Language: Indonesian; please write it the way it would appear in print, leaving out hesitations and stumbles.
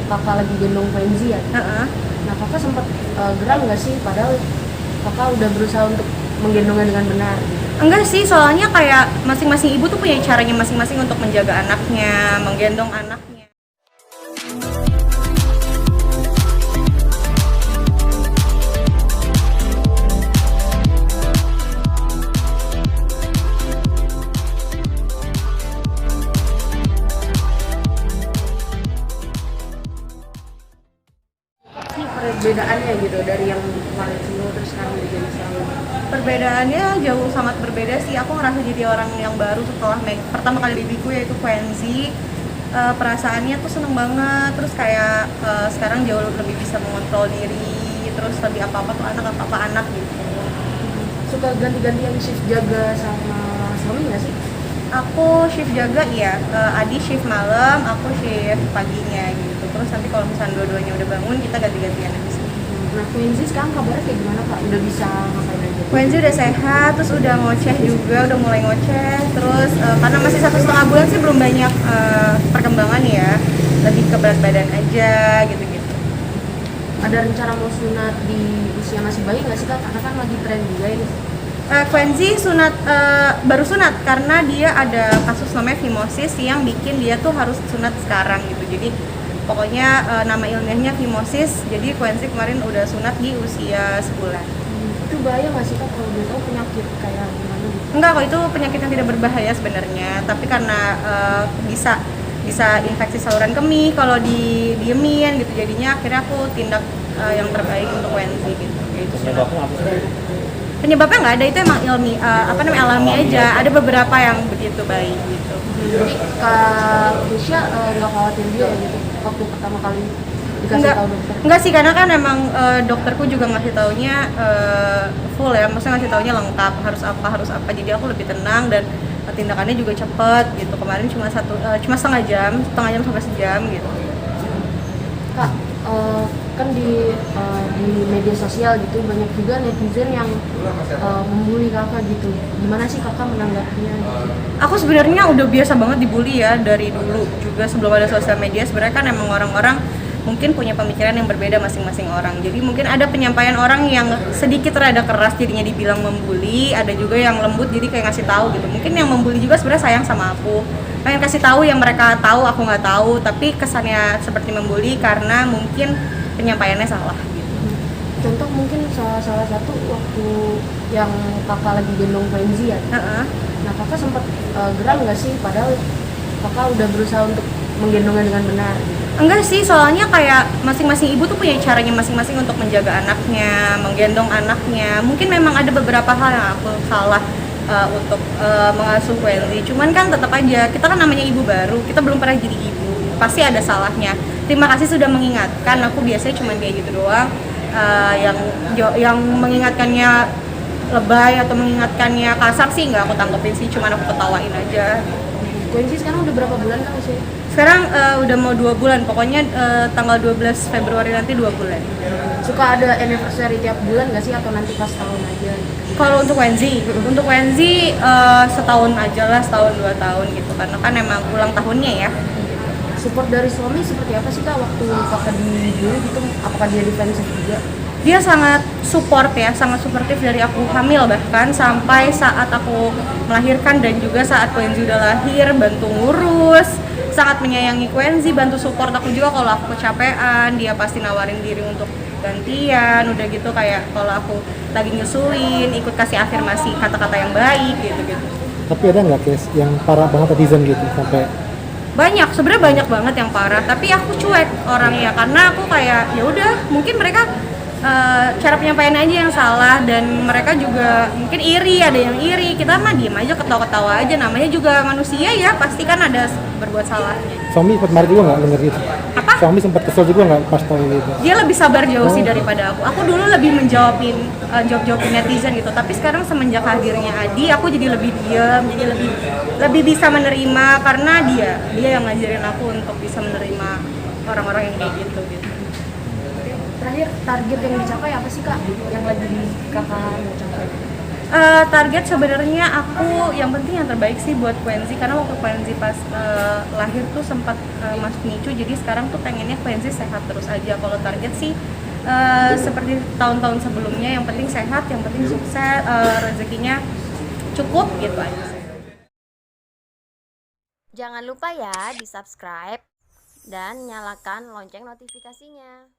kakak lagi gendong Fenzi ya. Nah kakak sempat geram nggak sih? Padahal kakak udah berusaha untuk menggendongnya dengan benar. Enggak sih, soalnya kayak masing-masing ibu tuh punya caranya masing-masing untuk menjaga anaknya, menggendong anaknya. Sih perbedaannya gitu dari yang kemarin dulu terus sekarang udah jadi selalu. Perbedaannya jauh sangat berbeda sih. Aku ngerasa jadi orang yang baru setelah pertama kali di biku yaitu Quenzi. Perasaannya tuh seneng banget, terus kayak sekarang jauh lebih bisa mengontrol diri, terus lebih apa-apa tuh anak apa-apa anak gitu. Suka ganti-ganti yang shift jaga sama suami nggak sih? Aku shift jaga iya, Adi shift malam, aku shift paginya gitu. Terus nanti kalau misalnya dua-duanya udah bangun, kita ganti-gantian aja sih. Nah Quincy sekarang kabarnya kayak gimana kak? Udah bisa ngapain aja? Quenzi udah sehat, terus udah ngoceh juga, udah mulai ngoceh. Terus karena masih 1,5 bulan sih belum banyak perkembangan ya, lebih ke berat badan aja gitu-gitu. Ada rencana mau sunat di usia masih bayi nggak sih kak? Karena kan lagi tren juga ini. Quenzi sunat baru sunat karena dia ada kasus namanya fimosis yang bikin dia tuh harus sunat sekarang gitu. Jadi pokoknya nama ilmiahnya fimosis. Jadi Quenzi kemarin udah sunat di usia sebulan. Itu bahaya nggak sih kak kalau dia tahu penyakit kayak gimana gitu? Enggak kok, itu penyakit yang tidak berbahaya sebenarnya, tapi karena bisa infeksi saluran kemih kalau didiemin gitu, jadinya akhirnya aku tindak yang terbaik untuk Wenzi gitu. Yaitu Penyebabnya apa sih? penyebabnya nggak ada, itu emang alami aja. Ada beberapa yang begitu baik gitu. Jadi kak Keisha nggak khawatir dia ya gitu waktu pertama kali dikasih tahu dokter? Enggak sih, karena kan emang dokterku juga ngasih taunya full ya, maksudnya ngasih taunya lengkap harus apa, jadi aku lebih tenang dan tindakannya juga cepet gitu. Kemarin cuma setengah jam sampai sejam gitu. Kak, kan di media sosial gitu banyak juga netizen yang membuli kakak gitu. Gimana sih kakak menanggapinya? Gitu? Aku sebenarnya udah biasa banget dibully ya dari dulu juga, sebelum ada sosial media. Sebenarnya kan emang orang-orang mungkin punya pemikiran yang berbeda masing-masing orang. Jadi mungkin ada penyampaian orang yang sedikit rada keras jadinya dibilang membuli, ada juga yang lembut jadi kayak ngasih tahu gitu. Mungkin yang membuli juga sebenarnya sayang sama aku, pengen kasih tahu yang mereka tahu aku nggak tahu, tapi kesannya seperti membuli karena mungkin penyampaiannya salah gitu. Contoh mungkin salah satu waktu yang kakak lagi gendong Fenzi ya. Nah kakak sempat geram nggak sih? Padahal kakak udah berusaha untuk menggendongnya dengan benar. Gitu. Enggak sih, soalnya kayak masing-masing ibu tuh punya caranya masing-masing untuk menjaga anaknya, menggendong anaknya. Mungkin memang ada beberapa hal yang aku salah untuk mengasuh Wendy. Cuman kan tetap aja, kita kan namanya ibu baru, kita belum pernah jadi ibu, pasti ada salahnya. Terima kasih sudah mengingatkan, aku biasanya cuma kayak gitu doang. Yang mengingatkannya lebay atau mengingatkannya kasar sih nggak aku tanggepin sih, cuman aku ketawain aja. Quincy sekarang udah berapa bulan kan usia? Sekarang udah mau 2 bulan, pokoknya tanggal 12 Februari nanti 2 bulan. Suka ada anniversary tiap bulan nggak sih atau nanti pas tahun aja? Kalau untuk Wenzi setahun aja lah, setahun 2 tahun gitu, karena kan emang ulang tahunnya ya. Support dari suami seperti apa sih kak waktu kakak dibully gitu? Apakah dia defensif juga? Dia sangat support ya, sangat suportif dari aku hamil bahkan sampai saat aku melahirkan dan juga saat Wenzi udah lahir, bantu ngurus, sangat menyayangi Wenzi, bantu support aku juga kalau aku kecapean, dia pasti nawarin diri untuk gantian, udah gitu kayak kalau aku lagi nyusuin, ikut kasih afirmasi kata-kata yang baik gitu-gitu. Tapi ada nggak case yang parah banget netizen gitu sampai Banyak, sebenarnya banyak banget yang parah, tapi aku cuek orangnya karena aku kayak ya udah, mungkin mereka cara penyampaian aja yang salah dan mereka juga mungkin iri, ada yang iri. Kita mah diem aja, ketawa-ketawa aja, namanya juga manusia ya, pasti kan ada berbuat salahnya. suami sempat marah juga nggak denger gitu? Apa? Suami sempat kesel juga nggak pas tahu gitu? Dia lebih sabar jauh sih daripada aku. Aku dulu lebih menjawabin jawab-jawabin netizen gitu, tapi sekarang semenjak hadirnya Adi, aku jadi lebih diam, jadi lebih bisa menerima karena dia yang ngajarin aku untuk bisa menerima orang-orang yang kayak gitu. Terakhir target yang dicapai apa sih kak? Yang lagi kakak mau capai? Target sebenarnya aku yang penting yang terbaik sih buat Quenzi, karena waktu Quenzi pas lahir tuh sempat masuk NICU, jadi sekarang tuh pengennya Quenzi sehat terus aja. Kalau target sih seperti tahun-tahun sebelumnya, yang penting sehat, yang penting sukses, rezekinya cukup gitu aja sih. Jangan lupa ya di subscribe dan nyalakan lonceng notifikasinya.